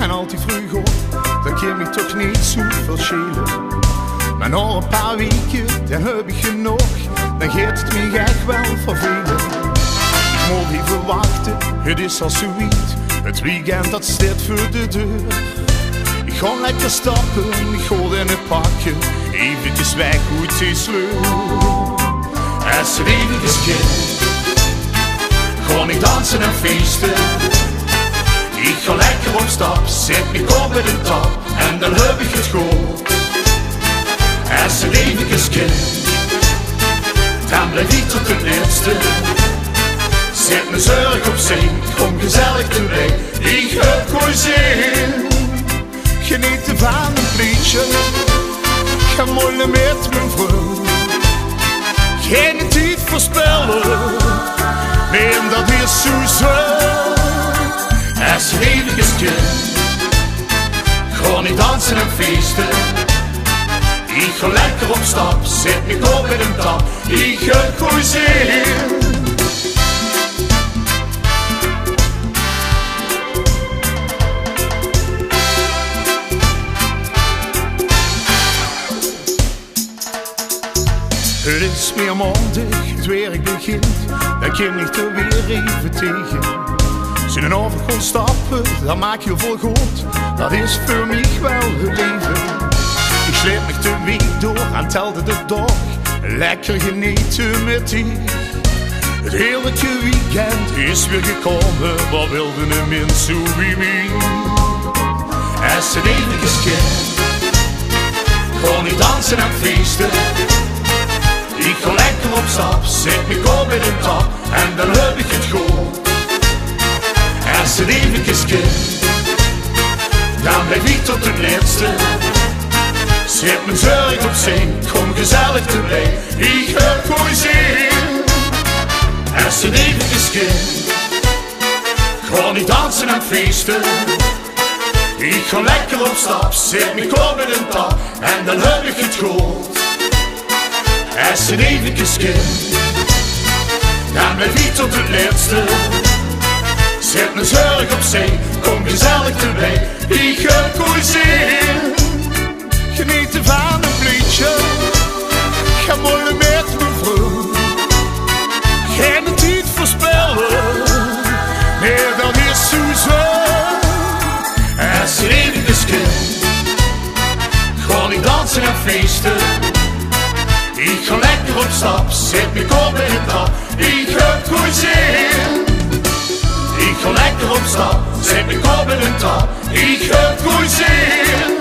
en altijd vroeg op, dat kan me toch niet zoveel schelen. Maar na een paar weken, dan heb ik genoeg, dan gaat het me echt wel vervelen. Ik moet even wachten, het is al zoiets, het weekend dat staat voor de deur. Ik ga lekker stappen, ik ga in het pakje, eventjes weg hoe het is leuk. Als er eventjes kind, ga ik dansen en feesten. Ik ga lekker op stap, zet me op met een tap en dan heb ik het goed. Als er eventjes kind, dan blijf ik tot het laatste. Zet mijn zorg opzij, kom gezellig erbij, ik heb gewoon zin. Genieten van een liedje, ga mollen met mijn vrouw. Geen tijd verspillen, neem dat is zo zwaar. Als er eventjes kind, ga ik dansen en feesten. Ik ga lekker op stap, zet me op met een tap, ik heb gewoon zin. Het is weer maandag, het werk begint, dan kan ik er weer even tegen. Als je een avond gaat stappen, dan maak je vol goed, dat is voor mij wel het leven. Ik sleep me de week door en telde de dag, lekker genieten met die. Het heerlijke weekend is weer gekomen, wat wilde een mens zo wie mij? Als het eventjes kind, ga ik dansen en feesten. Ik ga lekker op stap, zet me op met een tap en dan heb ik het goed. Als het eventjes kind, dan blijf ik tot het laatste. Zet mijn zorg opzij, kom gezellig erbij, ik heb gewoon zin. Als het eventjes kind, ga ik dansen en feesten. Ik ga lekker op stap, zet me op met een tap en dan heb ik het goed. Als het eventjes kind, dan blijf ik tot het laatste. Zet mijn zorg opzij, kom gezellig erbij, ik heb gewoon zin. Genieten van een liedje, ga mollen met mijn vrouw. Geen tijd verspillen, nee dat is zo zwaar. Als het eventjes kind, ga ik dansen en feesten. Ik ga lekker op stap, zet me op in een tap, ik heb gewoon zin. Ik ga lekker op stap, zet me op in een tap, ik heb gewoon zin.